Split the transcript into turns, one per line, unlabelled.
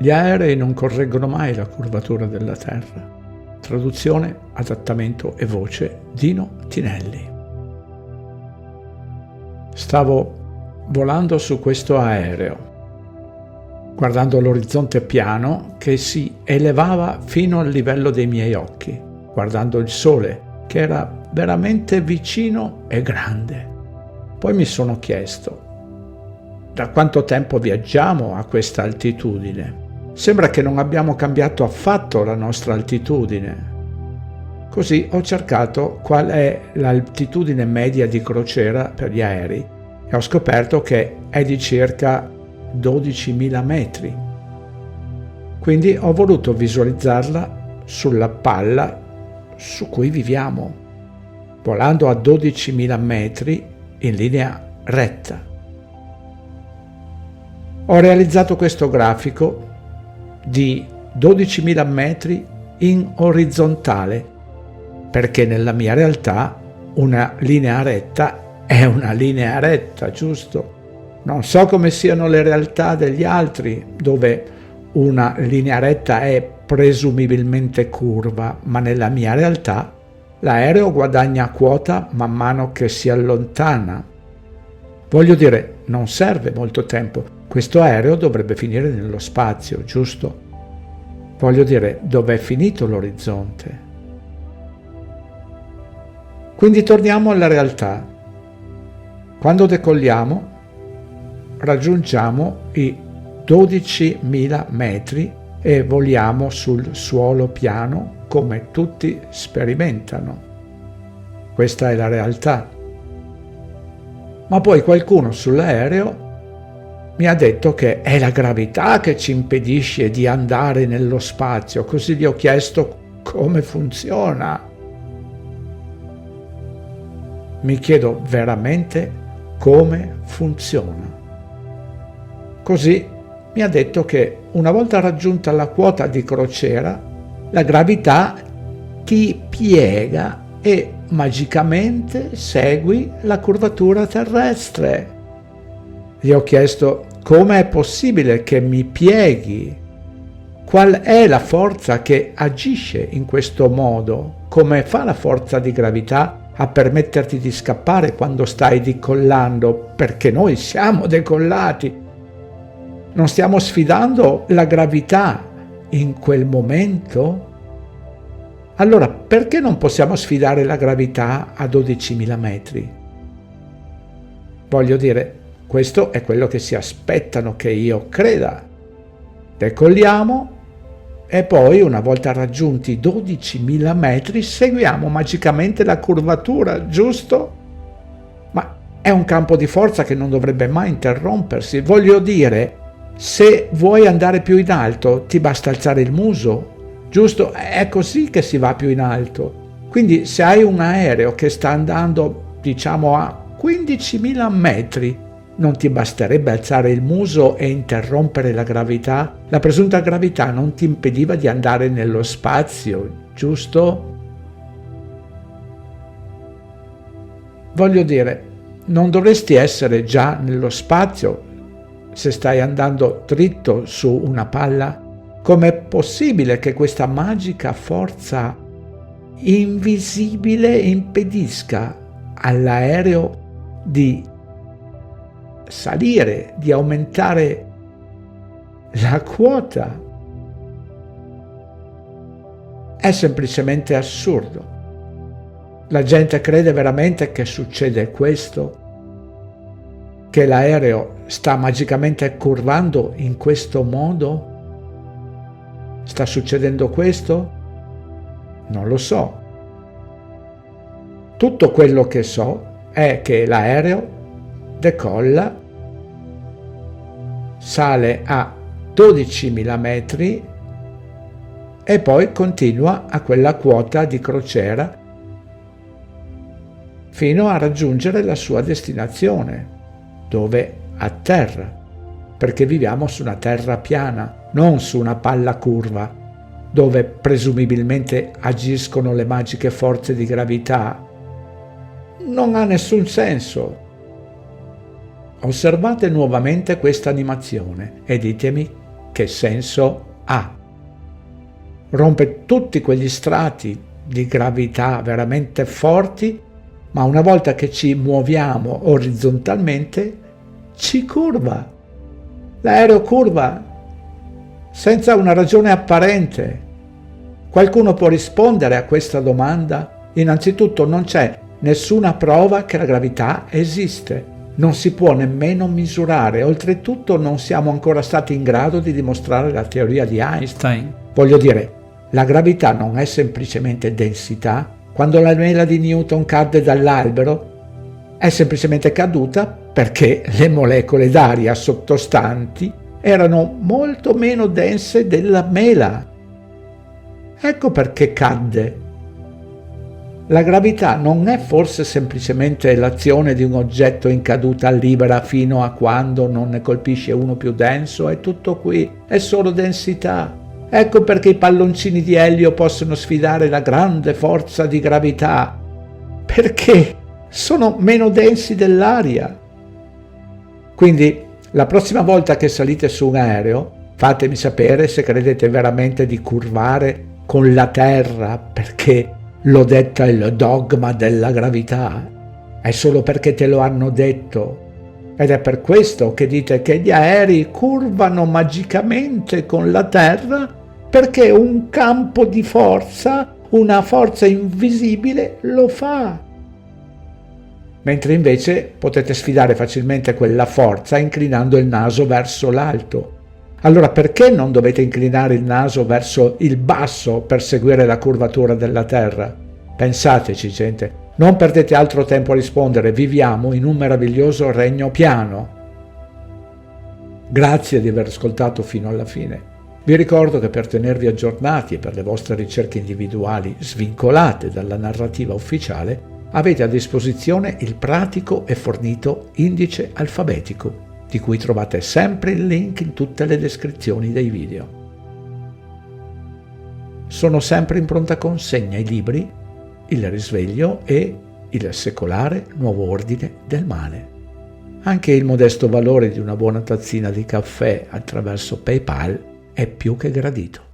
Gli aerei non correggono mai la curvatura della Terra. Traduzione, adattamento e voce Dino Tinelli. Stavo volando su questo aereo, guardando l'orizzonte piano che si elevava fino al livello dei miei occhi, guardando il sole che era veramente vicino e grande. Poi mi sono chiesto: da quanto tempo viaggiamo a questa altitudine? Sembra che non abbiamo cambiato affatto la nostra altitudine. Così ho cercato qual è l'altitudine media di crociera per gli aerei e ho scoperto che è di circa 12.000 metri. Quindi ho voluto visualizzarla sulla palla su cui viviamo, volando a 12.000 metri in linea retta. Ho realizzato questo grafico di 12.000 metri in orizzontale, perché nella mia realtà una linea retta è una linea retta, giusto? Non so come siano le realtà degli altri, dove una linea retta è presumibilmente curva, ma nella mia realtà l'aereo guadagna quota man mano che si allontana. Voglio dire, non serve molto tempo. Questo aereo dovrebbe finire nello spazio, giusto? Voglio dire, dov'è finito l'orizzonte? Quindi torniamo alla realtà. Quando decolliamo, raggiungiamo i 12.000 metri e voliamo sul suolo piano come tutti sperimentano. Questa è la realtà. Ma poi qualcuno sull'aereo mi ha detto che è la gravità che ci impedisce di andare nello spazio, così gli ho chiesto come funziona. Mi chiedo veramente come funziona. Così mi ha detto che una volta raggiunta la quota di crociera, la gravità ti piega e magicamente segui la curvatura terrestre. Gli ho chiesto: come è possibile che mi pieghi? Qual è la forza che agisce in questo modo? Come fa la forza di gravità a permetterti di scappare quando stai decollando? Perché noi siamo decollati. Non stiamo sfidando la gravità in quel momento? Allora, perché non possiamo sfidare la gravità a 12.000 metri? Voglio dire, questo è quello che si aspettano che io creda. Decolliamo e poi, una volta raggiunti 12.000 metri, seguiamo magicamente la curvatura, giusto? Ma è un campo di forza che non dovrebbe mai interrompersi. Voglio dire, se vuoi andare più in alto, ti basta alzare il muso, giusto? È così che si va più in alto. Quindi se hai un aereo che sta andando, diciamo, a 15.000 metri, non ti basterebbe alzare il muso e interrompere la gravità? La presunta gravità non ti impediva di andare nello spazio, giusto? Voglio dire, non dovresti essere già nello spazio se stai andando dritto su una palla? Com'è possibile che questa magica forza invisibile impedisca all'aereo di salire, di aumentare la quota? È semplicemente assurdo. La gente crede veramente che succede questo? Che l'aereo sta magicamente curvando in questo modo? Sta succedendo questo? Non lo so. Tutto quello che so è che l'aereo decolla, sale a 12.000 metri e poi continua a quella quota di crociera fino a raggiungere la sua destinazione, dove atterra, perché viviamo su una terra piana, non su una palla curva, dove presumibilmente agiscono le magiche forze di gravità. Non ha nessun senso. Osservate nuovamente questa animazione e ditemi che senso ha? Rompe tutti quegli strati di gravità veramente forti, ma una volta che ci muoviamo orizzontalmente ci curva. L'aereo curva senza una ragione apparente. Qualcuno può rispondere a questa domanda? Innanzitutto non c'è nessuna prova che la gravità esiste. Non si può nemmeno misurare. Oltretutto non siamo ancora stati in grado di dimostrare la teoria di Einstein. Voglio dire, la gravità non è semplicemente densità. Quando la mela di Newton cadde dall'albero, è semplicemente caduta perché le molecole d'aria sottostanti erano molto meno dense della mela. Ecco perché cadde. La gravità non è forse semplicemente l'azione di un oggetto in caduta libera fino a quando non ne colpisce uno più denso? È tutto qui, è solo densità. Ecco perché i palloncini di elio possono sfidare la grande forza di gravità, perché sono meno densi dell'aria. Quindi, la prossima volta che salite su un aereo, fatemi sapere se credete veramente di curvare con la Terra, perché lo detta il dogma della gravità. È solo perché te lo hanno detto. Ed è per questo che dite che gli aerei curvano magicamente con la Terra, perché un campo di forza, una forza invisibile, lo fa. Mentre invece potete sfidare facilmente quella forza inclinando il naso verso l'alto. Allora perché non dovete inclinare il naso verso il basso per seguire la curvatura della Terra? Pensateci, gente, non perdete altro tempo a rispondere, viviamo in un meraviglioso regno piano. Grazie di aver ascoltato fino alla fine. Vi ricordo che per tenervi aggiornati e per le vostre ricerche individuali svincolate dalla narrativa ufficiale, avete a disposizione il pratico e fornito indice alfabetico, di cui trovate sempre il link in tutte le descrizioni dei video. Sono sempre in pronta consegna i libri Il risveglio e Il secolare nuovo ordine del male. Anche il modesto valore di una buona tazzina di caffè attraverso PayPal è più che gradito.